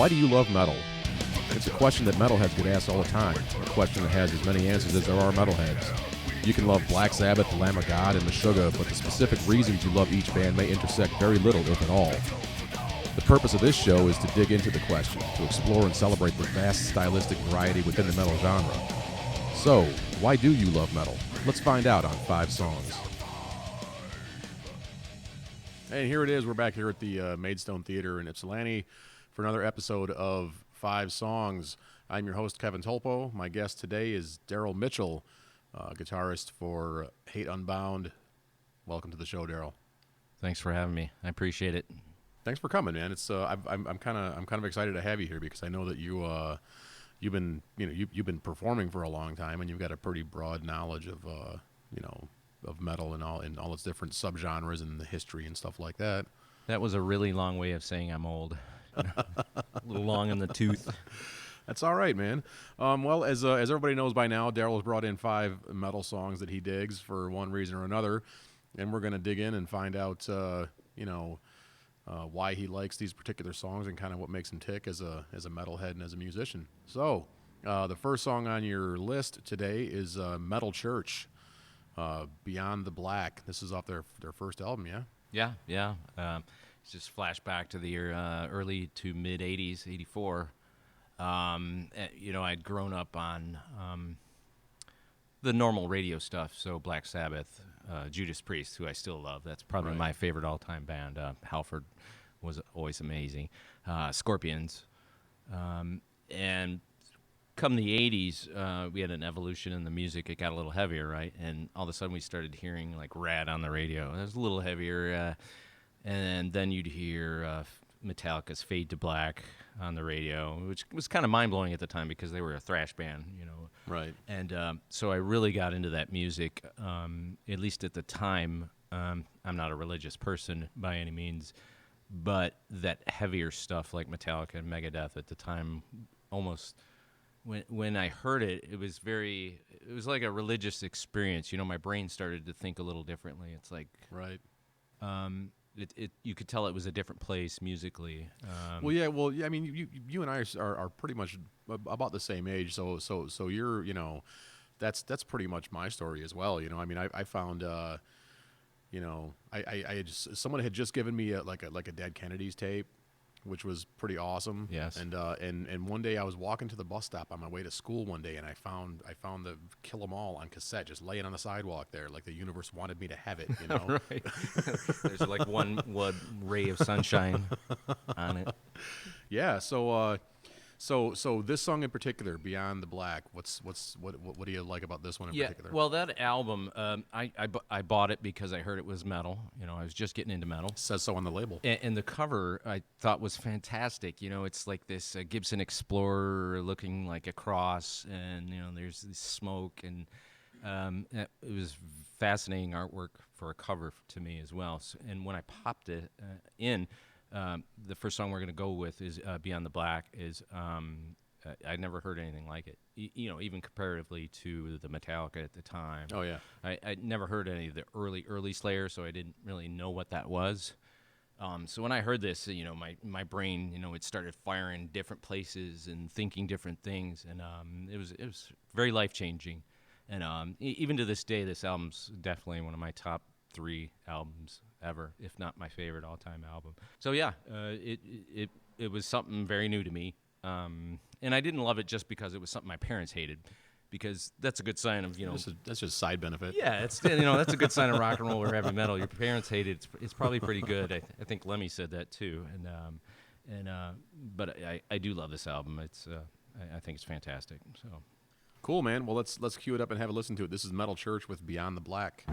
Why do you love metal? It's a question that metalheads get asked all the time, a question that has as many answers as there are metalheads. You can love Black Sabbath, the Lamb of God, and Meshuggah, but the specific reasons you love each band may intersect very little, if at all. The purpose of this show is to dig into the question, to explore and celebrate the vast stylistic variety within the metal genre. So, why do you love metal? Let's find out on 5 songs. And here it is. We're back here at the Maidstone Theatre in Ypsilanti for another episode of 5 Songs. I'm your host, Kevin Tulppo. My guest today is Daryl Mitchell, guitarist for Hate Unbound. Welcome to the show, Daryl. Thanks for having me. I appreciate it. Thanks for coming, man. It's I'm kind of excited to have you here because I know that you've been performing for a long time and you've got a pretty broad knowledge of of metal and all its different subgenres and the history and stuff like that. That was a really long way of saying I'm old. A little long in the tooth. That's all right, man. Well, as everybody knows by now, Daryl has brought in 5 metal songs that he digs for one reason or another, and we're going to dig in and find out, why he likes these particular songs and kind of what makes him tick as a metalhead and as a musician. So, the first song on your list today is Metal Church, Beyond the Black. This is off their first album, yeah? Yeah. Just flashback to the year early to mid 80s, 84. I'd grown up on the normal radio stuff, so Black Sabbath, Judas Priest, who I still love. That's probably my favorite all-time band. Halford was always amazing. Scorpions. And come the 80s, we had an evolution in the music. It got a little heavier, right? And all of a sudden we started hearing like Rad on the radio. It was a little heavier. And then you'd hear Metallica's Fade to Black on the radio, which was kind of mind-blowing at the time because they were a thrash band, Right. And so I really got into that music, at least at the time. I'm not a religious person by any means, but that heavier stuff like Metallica and Megadeth at the time, almost when I heard it, it was like a religious experience. My brain started to think a little differently. It's like, right. You could tell it was a different place musically. Well, I mean, you and I are pretty much about the same age, so you're, that's pretty much my story as well. I mean, I found, someone had just given me a Dead Kennedys tape, which was pretty awesome. Yes. And one day I was walking to the bus stop on my way to school one day, and I found the Kill 'Em All on cassette just laying on the sidewalk there, like the universe wanted me to have it. Right. There's like one ray of sunshine on it. Yeah. So this song in particular, Beyond the Black, what do you like about this one in particular? Well, that album, I bought it because I heard it was metal. I was just getting into metal. It says so on the label. And the cover I thought was fantastic. It's like this Gibson Explorer looking like a cross, and there's this smoke, and it was fascinating artwork for a cover to me as well. And when I popped it in. The first song we're going to go with is Beyond the Black. I'd never heard anything like it, even comparatively to the Metallica at the time. Oh, yeah. I'd never heard any of the early Slayer, so I didn't really know what that was. So when I heard this, my brain, it started firing different places and thinking different things, and it was very life-changing. And even to this day, this album's definitely one of my top 3 albums ever, if not my favorite all-time album. So yeah, it was something very new to me, and I didn't love it just because it was something my parents hated, because that's a good sign of that's just side benefit. Yeah, it's that's a good sign of rock and roll or heavy metal. Your parents hate it. It's probably pretty good. I think Lemmy said that too, but I do love this album. It's I think it's fantastic. So. Cool, man. Well, let's cue it up and have a listen to it. This is Metal Church with Beyond the Black.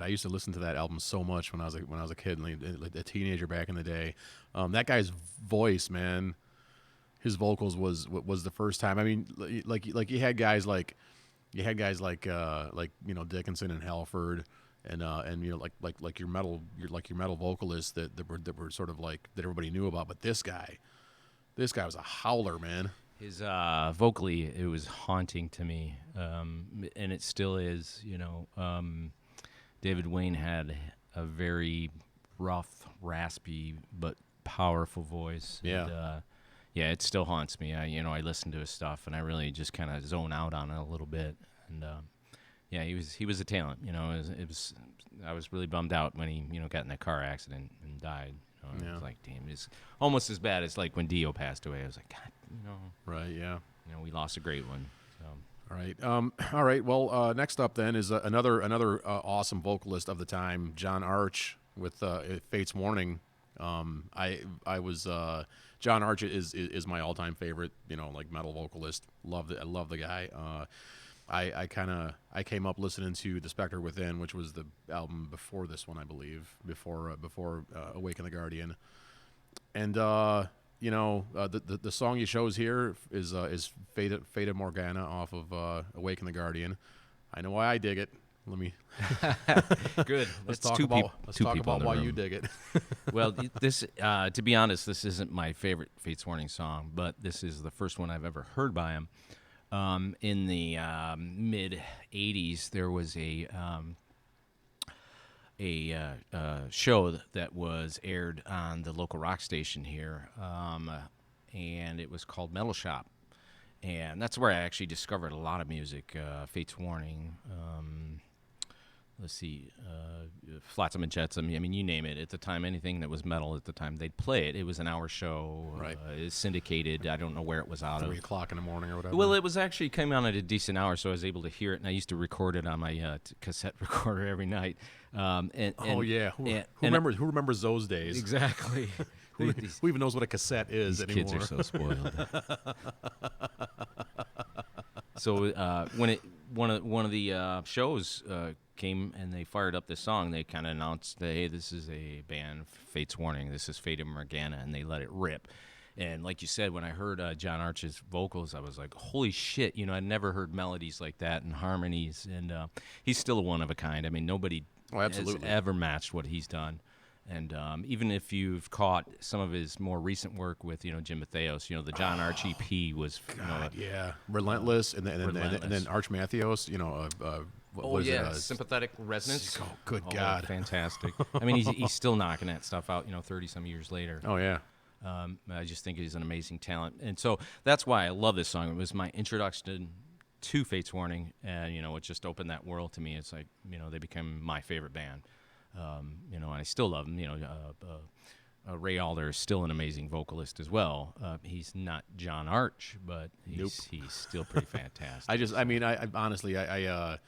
I used to listen to that album so much when I was a kid, and like a teenager back in the day. That guy's voice, man, his vocals was the first time. I mean, like you had guys like Dickinson and Halford, and like your metal vocalists that were sort of like that everybody knew about. But this guy was a howler, man. His vocally, it was haunting to me, and it still is. David Wayne had a very rough, raspy, but powerful voice. Yeah. And, it still haunts me. I listen to his stuff, and I really just kind of zone out on it a little bit. And he was a talent. It was I was really bummed out when he got in that car accident and died. I was like, damn, it's almost as bad as like when Dio passed away. I was like, God, Right, yeah. We lost a great one. So. All right. Well, next up then is another awesome vocalist of the time, John Arch with Fate's Warning. I was John Arch is my all-time favorite, like metal vocalist. I love the guy. I came up listening to The Spectre Within, which was the album before this one, I believe, before Awaken the Guardian. And the song you chose here is Fata Morgana off of Awaken the Guardian. I know why I dig it. Let me Good. let's That's talk two about people in the why room. you dig it. Well, this, to be honest, this isn't my favorite Fates Warning song, but this is the first one I've ever heard by him. In the mid '80s, there was a show that was aired on the local rock station here, and it was called Metal Shop, and that's where I actually discovered a lot of music. Fates Warning. Let's see, Flotsam and Jetsam. I mean, you name it. At the time, anything that was metal at the time, they'd play it. It was an hour show. Right. It's syndicated. I don't know where it was out 3 of. o'clock in the morning or whatever. Well, it was actually came on at a decent hour, so I was able to hear it, and I used to record it on my cassette recorder every night. Oh yeah, who and- remembers those days? Exactly. Who even knows what a cassette is These anymore? kids are so spoiled. So when one of the shows came and they fired up this song, they kind of announced that, hey, this is a band, Fates Warning. This is Fata Morgana, and they let it rip. And like you said, when I heard John Arch's vocals, I was like, holy shit! I'd never heard melodies like that and harmonies. And he's still a one of a kind. I mean, nobody has ever matched what he's done. And even if you've caught some of his more recent work with, Jim Matheos, the John Arch EP was, Relentless, and then Relentless. Arch Matheos, what was it? Sympathetic Resonance. Oh, good God. Fantastic. I mean, he's still knocking that stuff out, 30-some years later. Oh, yeah. I just think he's an amazing talent. And so that's why I love this song. It was my introduction to Fates Warning, and, it just opened that world to me. It's like, they became my favorite band. And I still love him. Ray Alder is still an amazing vocalist as well. He's not John Arch, but he's still pretty fantastic. I honestly, I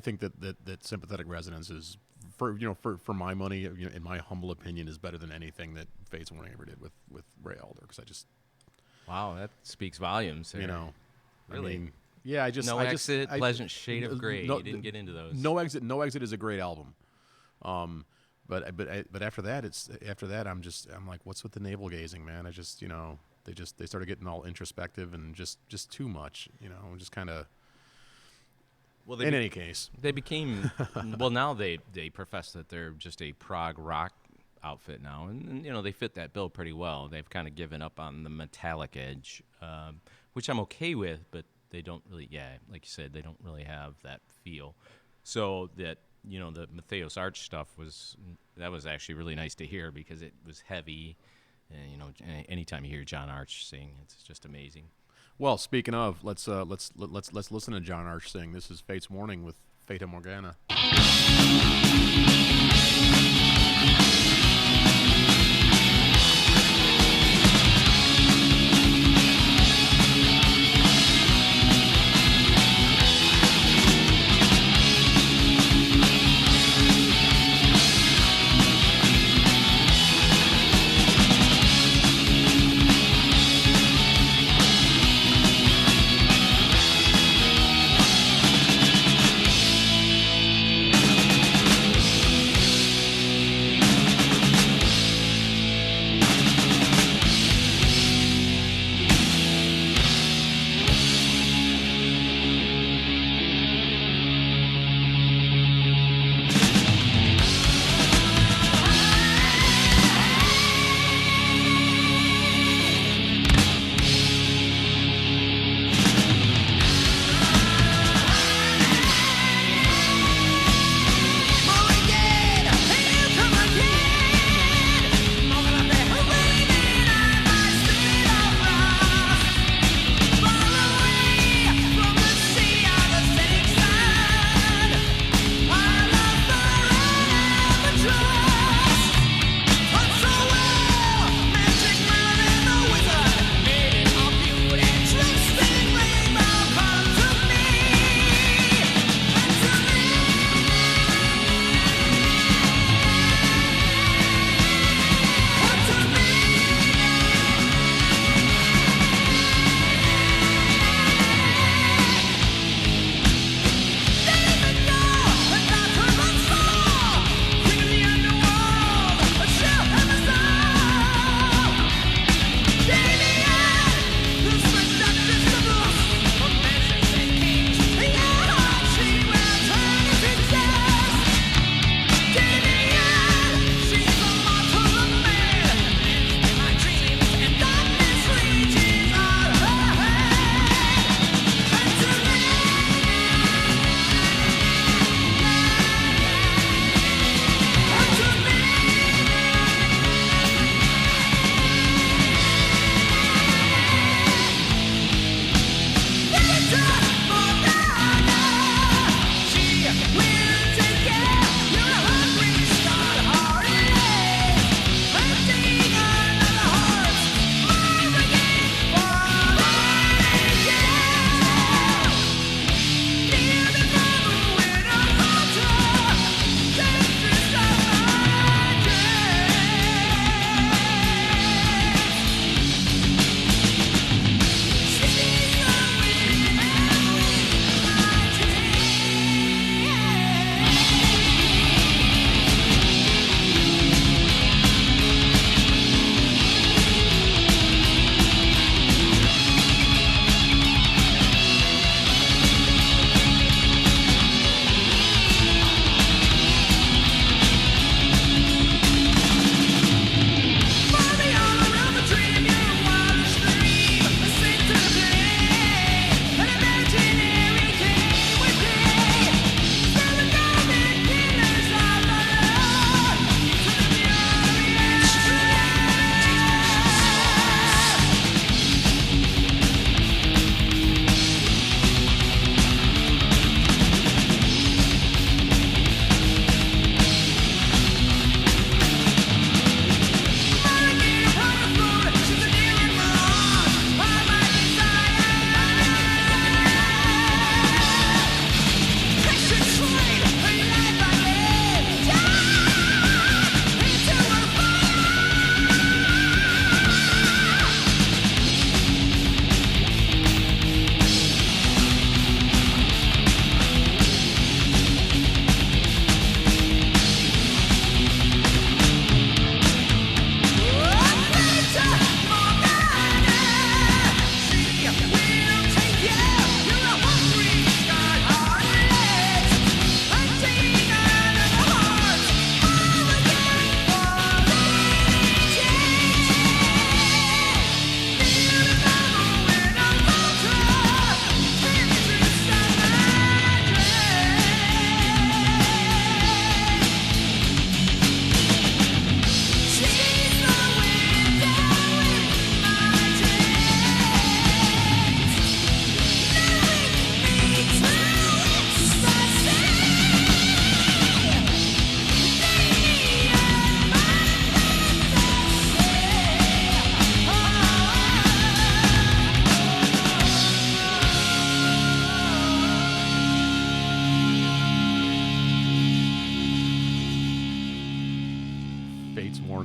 think that Sympathetic Resonance is, for my money, in my humble opinion, is better than anything that Fates Warning ever did with Ray Alder. Because wow, that speaks volumes. There. Really. I mean, yeah, No Exit, Pleasant Shade of Grey. You didn't get into those. No Exit is a great album. But after that, I'm like, what's with the navel gazing, man? They started getting all introspective and just too much, just kind of. Well, in any case, they became. Well, now they profess that they're just a prog rock outfit now, and they fit that bill pretty well. They've kind of given up on the metallic edge, which I'm okay with, but they don't really, like you said, they don't really have that feel. So that, the Matheos Arch stuff was actually really nice to hear because it was heavy. And, anytime you hear John Arch sing, it's just amazing. Well, speaking of, let's listen to John Arch sing. This is Fates Warning with Fata Morgana.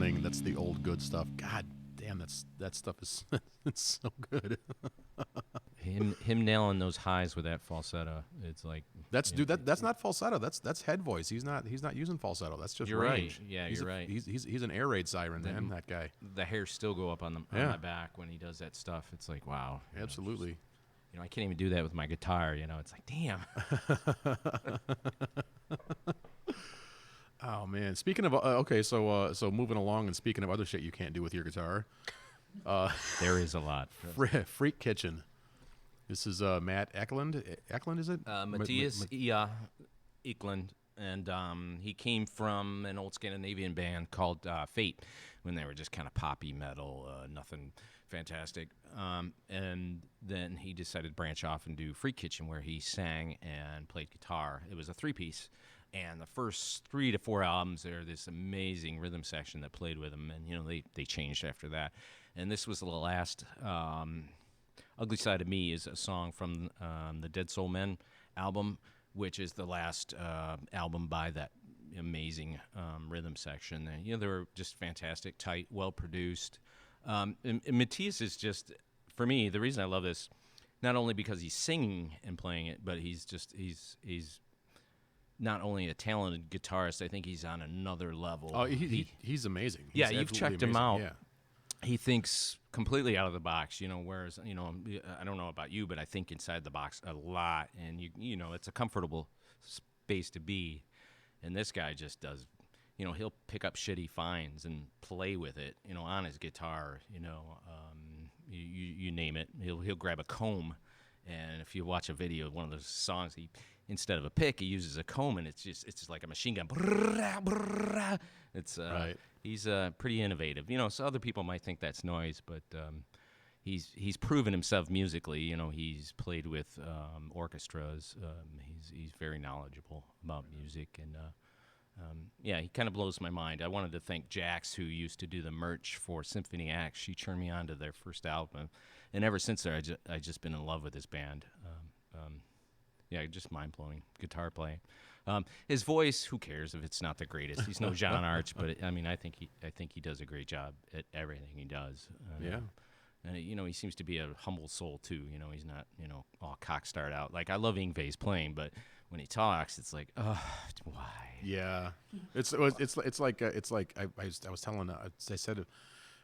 running. That's the old good stuff. God damn, that stuff is it's so good. Him nailing those highs with that falsetto. It's like That's not falsetto. That's head voice. He's not using falsetto. That's just You're range. right. Yeah, He's you're a- right. He's an air raid siren, man. That guy. The hairs still go up on Yeah. my back when he does that stuff. It's like, wow. Absolutely. I can't even do that with my guitar. It's like, damn. Oh man. Speaking of okay, so moving along and speaking of other shit you can't do with your guitar, There is a lot. Freak Kitchen. This is Matt Eklund. Eklund, is it? Matthias Eklund, and he came from an old Scandinavian band called Fate, when they were just kind of poppy metal, nothing fantastic. And then he decided to branch off and do Freak Kitchen, where he sang and played guitar. It was a three-piece. And the first 3 to 4 albums, they're this amazing rhythm section that played with him, and they changed after that. And this was the last. Ugly Side of Me is a song from the Dead Soul Men album, which is the last album by that amazing rhythm section. And, they were just fantastic, tight, well produced. And Matthias is just, for me, the reason I love this, not only because he's singing and playing it, but he's not only a talented guitarist. I think he's on another level. Oh, he's amazing. Yeah, He's you've absolutely checked him amazing. out. Yeah. He thinks completely out of the box, whereas, I don't know about you, but I think inside the box a lot. And, it's a comfortable space to be. And this guy just does, he'll pick up shit he finds and play with it, on his guitar, you name it. He'll grab a comb. And if you watch a video of one of those songs, instead of a pick, he uses a comb, and it's just like a machine gun. It's Right. He's pretty innovative. So other people might think that's noise, but he's proven himself musically. He's played with orchestras. He's very knowledgeable about music, and he kind of blows my mind. I wanted to thank Jax, who used to do the merch for Symphony X. She turned me on to their first album, and ever since there, I just been in love with this band. Just mind-blowing guitar playing. His voice, who cares if it's not the greatest? He's no John Arch, but I think he does a great job at everything he does. Yeah. And he seems to be a humble soul too. He's not all cock-starred out. Like, I love Yngwie's playing, but when he talks, it's like, why? Yeah, it's like I was telling I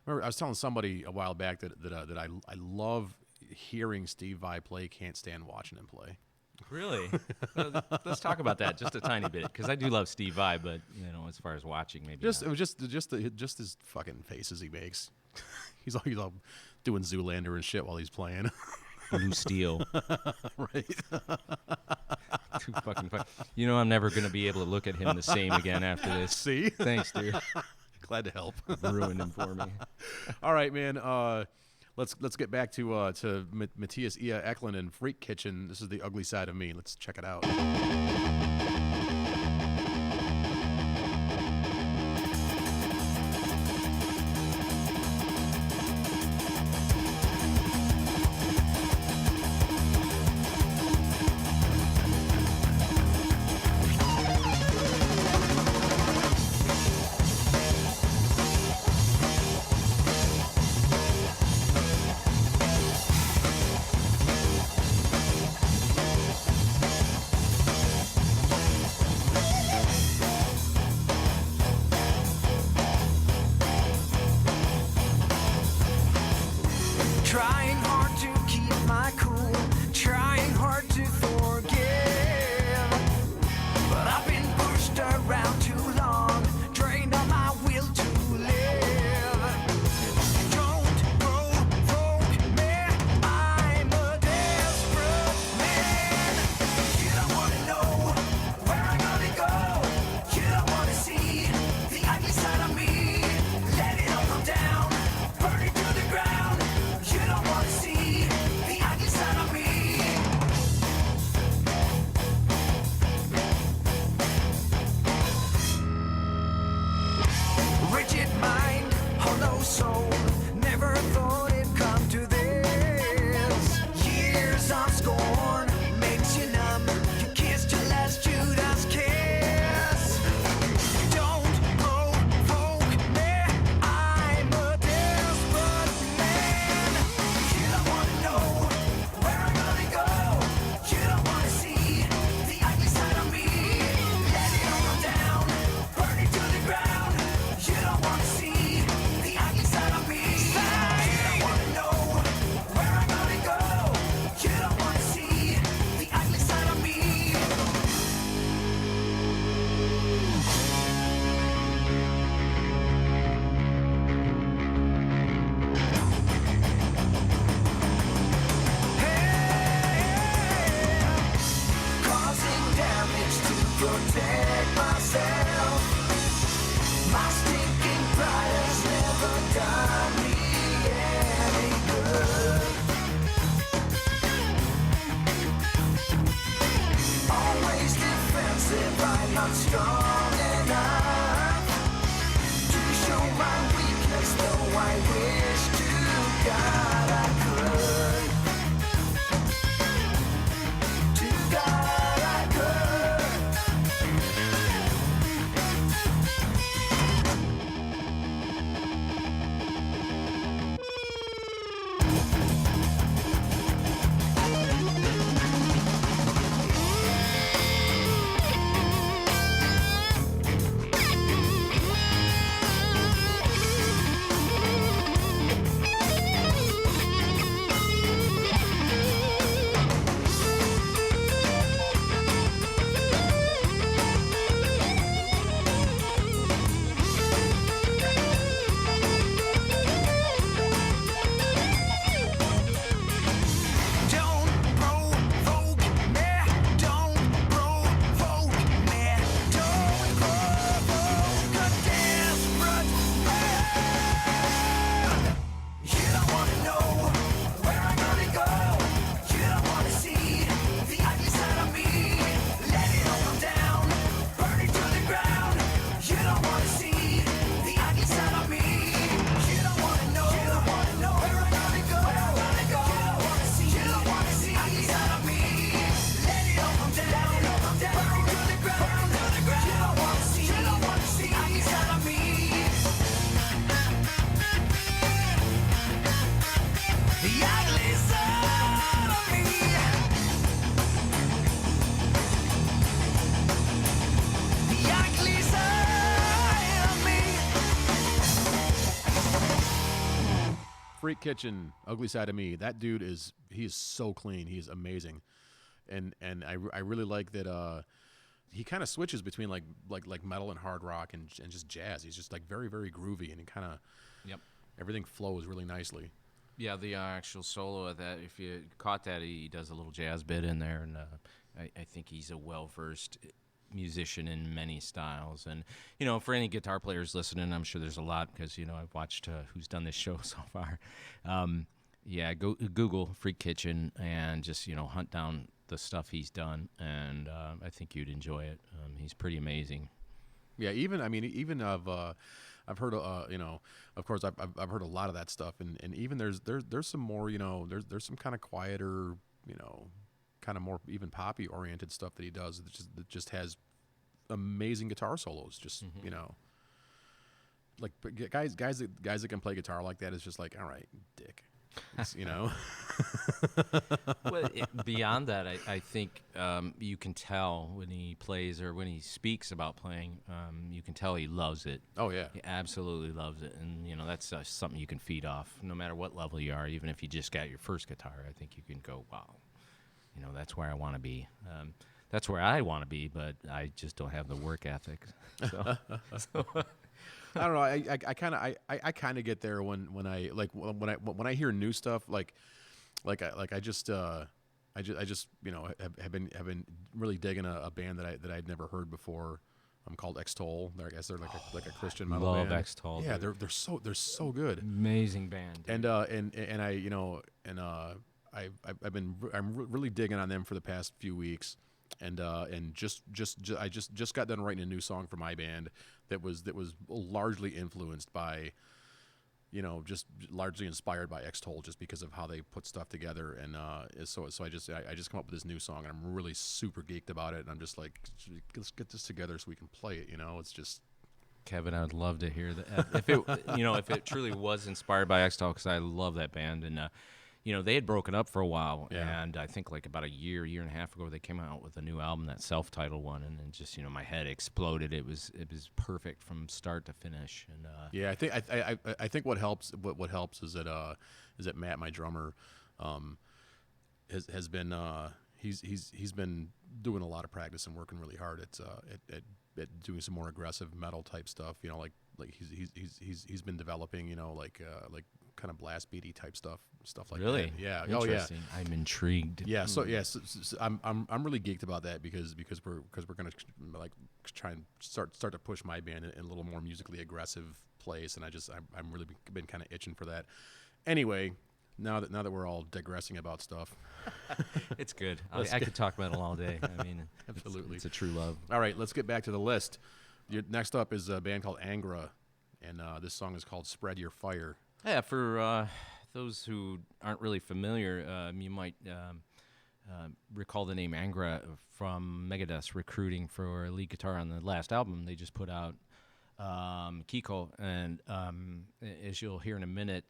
was telling somebody a while back that I love hearing Steve Vai play. Can't stand watching him play. Really? Let's talk about that just a tiny bit, because I do love Steve Vai, but as far as watching, maybe Just not. it was just his fucking faces he makes. he's all doing Zoolander and shit while he's playing. Blue Steel. Right. Too fucking fun. I'm never gonna be able to look at him the same again after this. See? Thanks, dude. Glad to help. Ruined him for me. All right, man. Let's get back to Matthias Eklund and Freak Kitchen. This is The Ugly Side of Me. Let's check it out. Trying hard to keep my cool, trying hard to forgive. But I've been pushed around too long, drained on my will to live. Don't provoke me, I'm a desperate man. You don't wanna know where I'm gonna go. You don't wanna see the ugly side of me. Let it all come down, burn it to the ground. You don't wanna see the ugly side of me. Rigid mind, hollow soul. Never thought it'd come to this. Years of scorn makes you numb. You kissed your last Judas kiss. Don't provoke me, protect myself. My stinking pride has never done me any good. Always defensive, I'm not strong enough to show my weakness, though I wish to God I could. To God I could. Don't provoke me, don't provoke me, don't provoke a desperate man. You don't wanna know where I'm gonna go. You don't wanna see the ugly side of me. Let it all come down, burn it to the ground. You don't wanna see the ugly side of me. You don't wanna know where I'm gonna go. You don't wanna see the ugly side of me. Let it all come down, burn it to the ground. You don't wanna see the ugly side of me. The ugly side of me. The ugly side of me. Freak Kitchen, Ugly Side of Me. That dude is so clean. He is amazing, and I really like that. He kind of switches between like metal and hard rock and just jazz. He's just like very very groovy, and he kind of Yep. everything flows really nicely. Yeah, the actual solo of that, if you caught that, he does a little jazz bit in there, and I think he's a well-versed musician in many styles. And, for any guitar players listening, I'm sure there's a lot because, I've watched who's done this show so far. Yeah, go Google Freak Kitchen and just, hunt down the stuff he's done, and I think you'd enjoy it. He's pretty amazing. Yeah, even I've heard of course I've heard a lot of that stuff, and even there's some more there's some kind of quieter kind of more even poppy oriented stuff that he does that just has amazing guitar solos. Just like guys that can play guitar like that is just like, all right, dick. Well, beyond that, I think you can tell when he plays or when he speaks about playing, you can tell he loves it. Oh yeah, He absolutely loves it, and that's something you can feed off, no matter what level you are. Even if you just got your first guitar, I think you can go, wow, that's where I want to be. That's where I want to be, but I just don't have the work ethic. So. I don't know. I kind of get there when I hear new stuff I just have been really digging a band that I'd never heard before. Called Extol. I guess they're like a Christian metal band. Love Extol. Yeah, dude. they're so good. Amazing band. Dude. I'm really digging on them for the past few weeks. And I just got done writing a new song for my band that was largely influenced by, just largely inspired by Extol, just because of how they put stuff together. And so I just come up with this new song, and I'm really super geeked about it. And I'm just like, let's get this together so we can play it. It's just. Kevin, I would love to hear that. If it, if it truly was inspired by Extol, because I love that band, and they had broken up for a while, Yeah. and I think like about a year and a half ago, they came out with a new album, that self-titled one, and then just my head exploded. It was perfect from start to finish, and Yeah, I think what helps is that Matt, my drummer, has been he's been doing a lot of practice and working really hard at doing some more aggressive metal type stuff. Like he's been developing like kind of blast beaty type stuff like Really? that. Yeah. Oh yeah. Interesting. I'm intrigued. Yeah. So I'm really geeked about that because we're gonna like try and start to push my band in a little more musically aggressive place, and I'm really been kind of itching for that. Anyway, now that we're all digressing about stuff, It's good. I could talk about it all day. I mean, Absolutely. it's a true love. all right, let's get back to the list. Next up is a band called Angra, and this song is called "Spread Your Fire." Yeah, for those who aren't really familiar, you might recall the name Angra from Megadeth's recruiting for lead guitar on the last album they just put out, Kiko. And as you'll hear in a minute,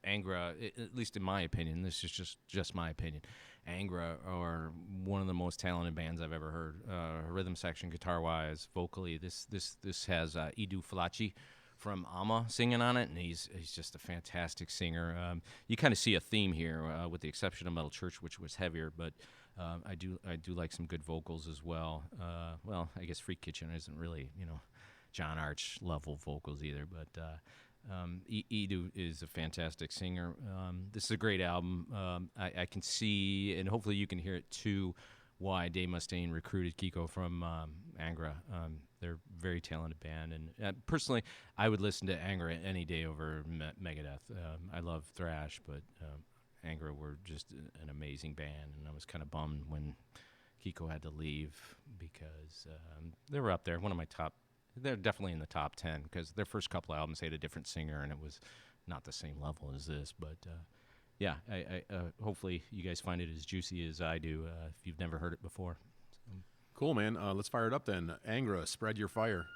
Angra, at least in my opinion, this is just my opinion, Angra are one of the most talented bands I've ever heard. Rhythm section, guitar-wise, vocally, this has Edu Falaci from Alma singing on it, and he's just a fantastic singer. You kind of see a theme here, with the exception of Metal Church, which was heavier, but I do like some good vocals as well. Well, I guess Freak Kitchen isn't really John Arch level vocals either, but Edu is a fantastic singer. This is a great album. I can see, and hopefully you can hear it too, why Dave Mustaine recruited Kiko from Angra. They're a very talented band, and personally, I would listen to Angra any day over Megadeth. I love thrash, but Angra were just an amazing band, and I was kind of bummed when Kiko had to leave because they were up there. One of my top. They're definitely in the top 10 because their first couple albums they had a different singer, and it was not the same level as this. But yeah, I hopefully you guys find it as juicy as I do if you've never heard it before. Cool, man. Let's fire it up then. Angra, "Spread Your Fire."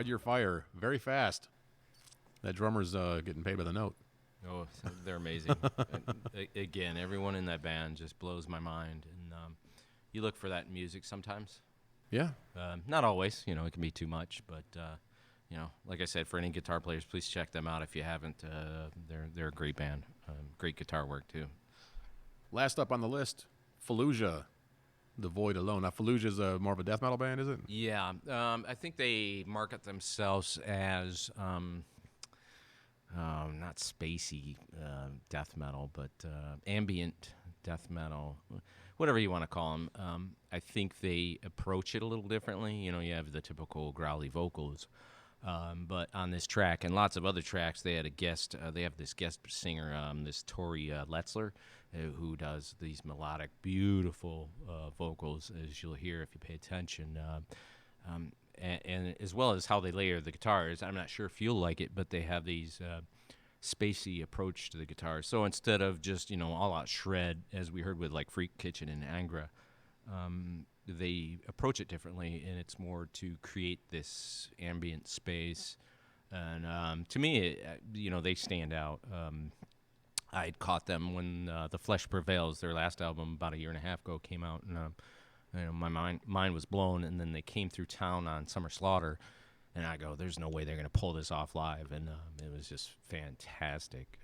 your fire very fast. That drummer's getting paid by the note. Oh, they're amazing. Again, everyone in that band just blows my mind. And you look for that in music sometimes. Yeah. Not always. It can be too much. But, like I said, for any guitar players, please check them out if you haven't. They're a great band. Great guitar work, too. Last up on the list, Fallujah, The Void Alone. Now, Fallujah's more of a death metal band, is it? Yeah. I think they market themselves as... not spacey death metal, but ambient death metal, whatever you want to call them. I think they approach it a little differently. You have the typical growly vocals, but on this track and lots of other tracks, they had a guest. They have this guest singer, this Tori Letzler, who does these melodic, beautiful vocals, as you'll hear if you pay attention. And as well as how they layer the guitars. I'm not sure if you'll like it, but they have these spacey approach to the guitars. So instead of just, all out shred, as we heard with like Freak Kitchen and Angra, they approach it differently, and it's more to create this ambient space. And to me, they stand out. I'd caught them when The Flesh Prevails, their last album about a year and a half ago, came out, and my mind was blown, and then they came through town on Summer Slaughter, and I go, there's no way they're going to pull this off live, and it was just fantastic.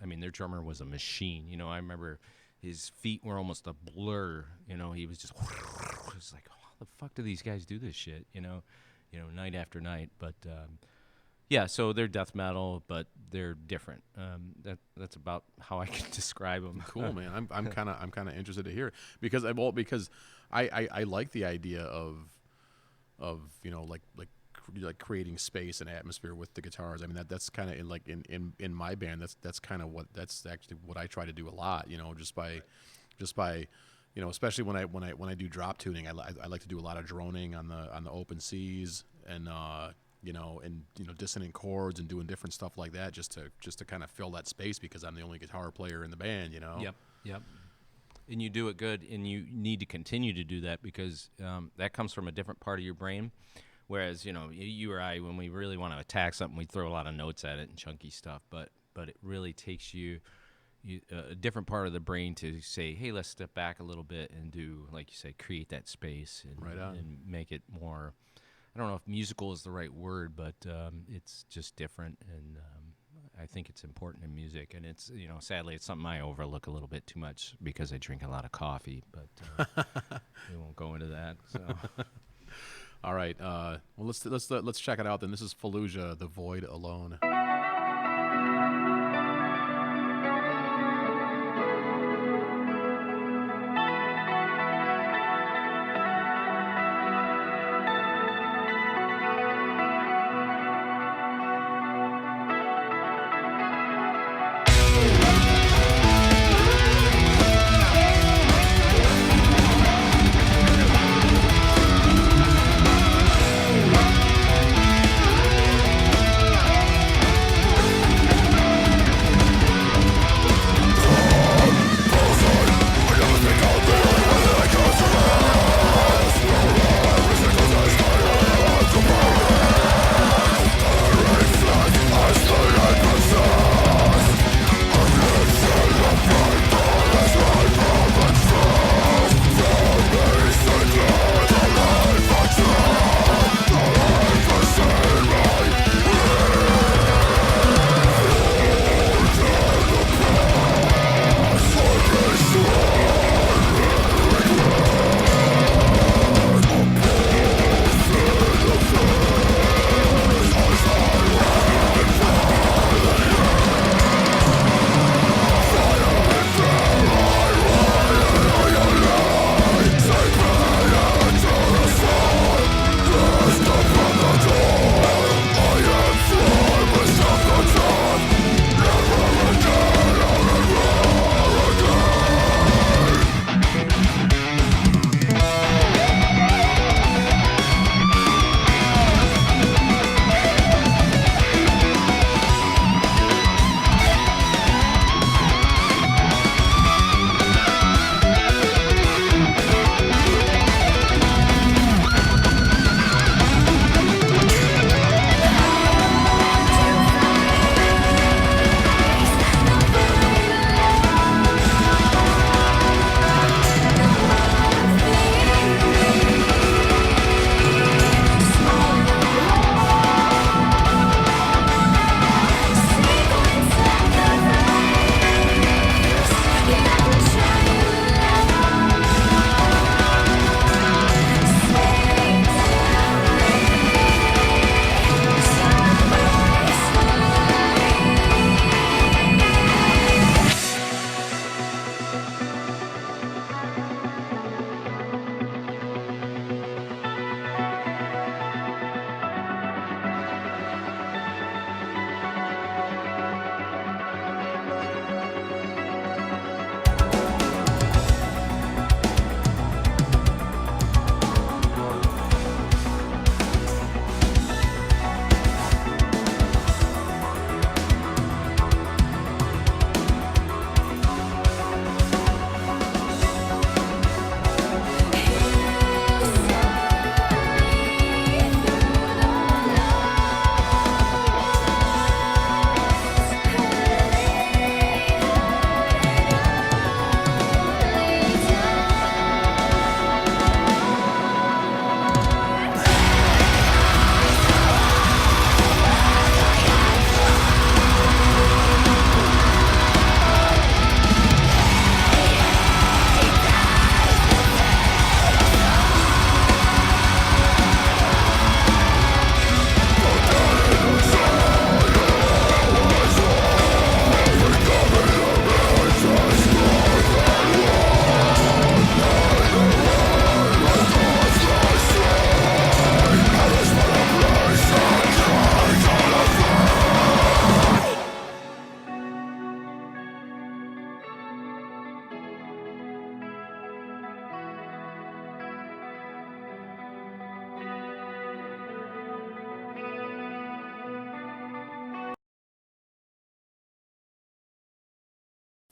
Their drummer was a machine. I remember his feet were almost a blur. He was just, it's like, how the fuck do these guys do this shit, night after night, but... yeah, so they're death metal, but they're different. That's about how I can describe them. Cool, man. I'm kind of interested to hear it because I like the idea of like creating space and atmosphere with the guitars. That's kind of in my band. That's kind of that's actually what I try to do a lot. Just by especially when I do drop tuning, I like to do a lot of droning on the open Cs and. Dissonant chords and doing different stuff like that, just to kind of fill that space because I'm the only guitar player in the band. Yep. And you do it good, and you need to continue to do that because that comes from a different part of your brain. Whereas you or I, when we really want to attack something, we throw a lot of notes at it and chunky stuff. But it really takes you a different part of the brain to say, hey, let's step back a little bit and do, like you say, create that space and make it more. I don't know if musical is the right word, but it's just different, and I think it's important in music. And it's, sadly, it's something I overlook a little bit too much because I drink a lot of coffee, but we won't go into that. So, all right. Well, let's check it out. Then this is Fallujah, The Void Alone.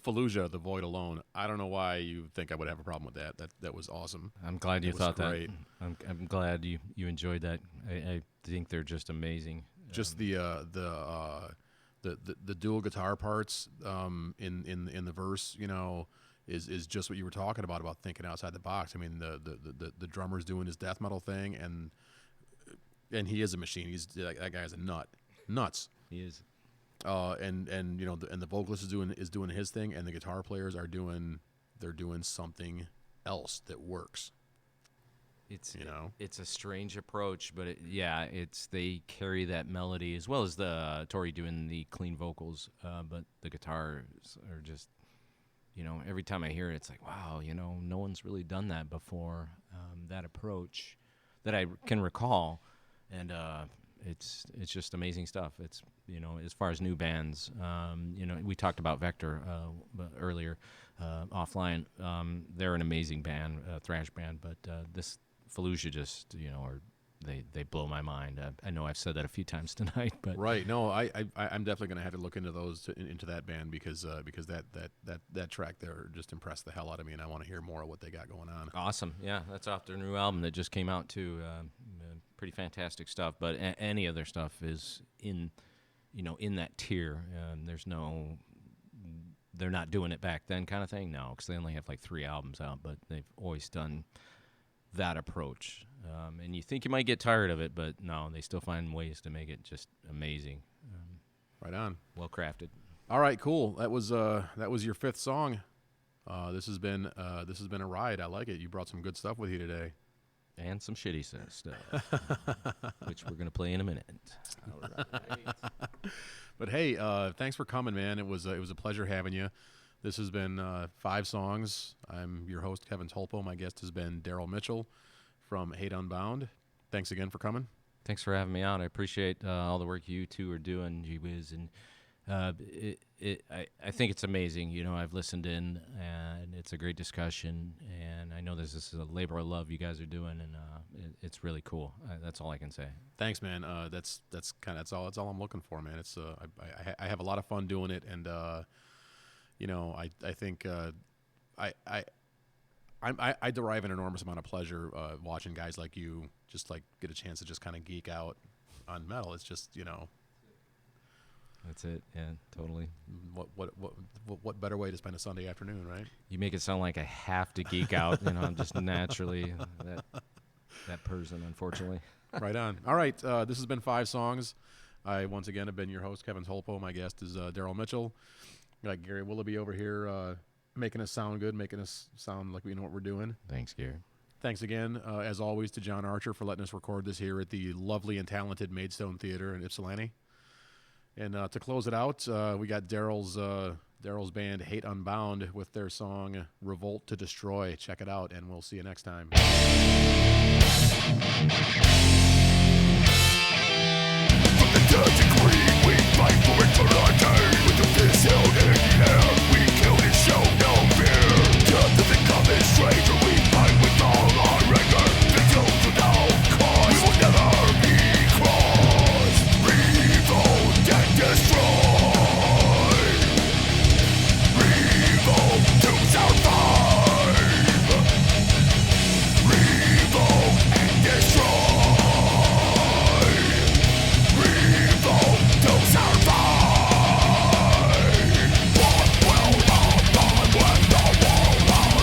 Fallujah, The Void Alone. I don't know why you think I would have a problem with that. That was awesome. I'm glad you It was thought great. that. I'm glad you enjoyed that. I think they're just amazing. Just the dual guitar parts in the verse, you know, is just what you were talking about thinking outside the box. I mean, the drummer's doing his death metal thing, and he is a machine. That guy is a nuts. He is. And you know, and the vocalist is doing his thing, and the guitar players are doing something else that works. It's you know, it's a strange approach, but they carry that melody as well as the Tori doing the clean vocals. But the guitars are just, you know, every time I hear it, it's like, wow, you know, no one's really done that before. That approach that I can recall, and it's just amazing stuff. It's, you know, as far as new bands, you know, we talked about Vector earlier offline. They're an amazing band, thrash band, but this Fallujah just, you know, they blow my mind. I know I've said that a few times tonight, but right. No, I'm definitely going to have to look into into that band because that track there just impressed the hell out of me, and I want to hear more of what they got going on. Awesome. Yeah, that's off their new album that just came out too. Pretty fantastic stuff. But any of their stuff is in that tier. They're not doing it back then kind of thing. No, because they only have like 3 albums out, but they've always done that approach. And you think you might get tired of it, but no, they still find ways to make it just amazing. Right on. Well crafted. All right, cool. That was your 5th song. This has been a ride. I like it. You brought some good stuff with you today. And some shitty stuff, which we're going to play in a minute. All right. But hey, thanks for coming, man. It was a pleasure having you. This has been 5 songs. I'm your host, Kevin Tulppo. My guest has been Daryl Mitchell from Hate Unbound. Thanks again for coming. Thanks for having me out. I appreciate all the work you two are doing, Whiz, and I think it's amazing. You know, I've listened in, and it's a great discussion, and I know this is a labor of love you guys are doing, and it's really cool. That's all I can say. Thanks, man. That's all I'm looking for, man. It's I have a lot of fun doing it, and you know, I think I derive an enormous amount of pleasure watching guys like you just like get a chance to just kind of geek out on metal. It's just, you know. That's it. Yeah, totally. What better way to spend a Sunday afternoon, right? You make it sound like I have to geek out. You know, I'm just naturally that person, unfortunately. Right on. All right, this has been 5 songs. I once again have been your host, Kevin Tulppo. My guest is Daryl Mitchell. Got Gary Willibey over here making us sound good, making us sound like we know what we're doing. Thanks, Gary. Thanks again, as always, to John Archer for letting us record this here at the lovely and talented Maidstone Theatre in Ypsilanti. And to close it out, we got Daryl's band Hate Unbound with their song Revolt to Destroy. Check it out, and we'll see you next time. From the dirt degree, we fight for eternity. With the fist held in the air, we kill and show no fear. Death is a common stranger, we fight with all our rigor. Victims without cause, we will never be crossed. Revolt and destroy. Revolt to survive. Revolt and destroy. Revolt to survive. What will happen when the world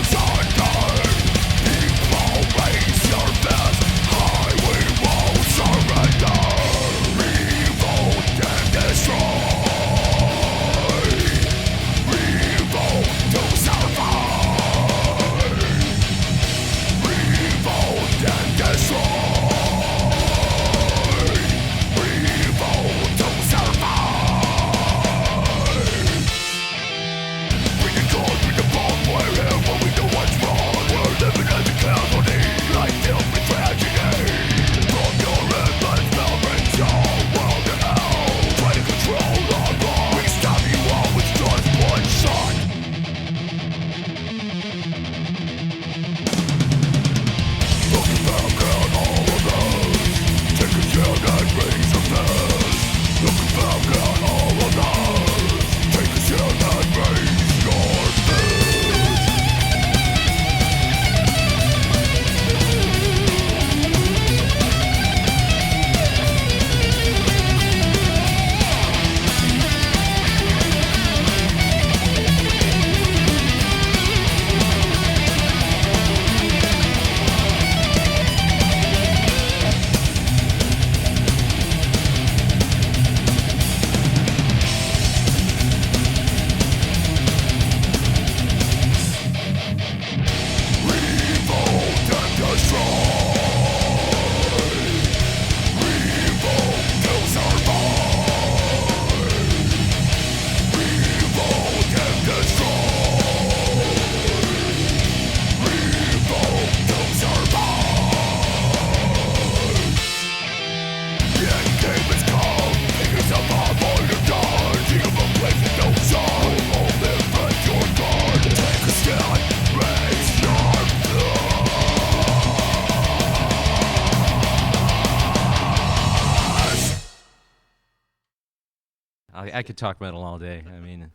I could talk metal all day. I mean,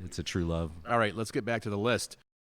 it's a true love. All right, let's get back to the list.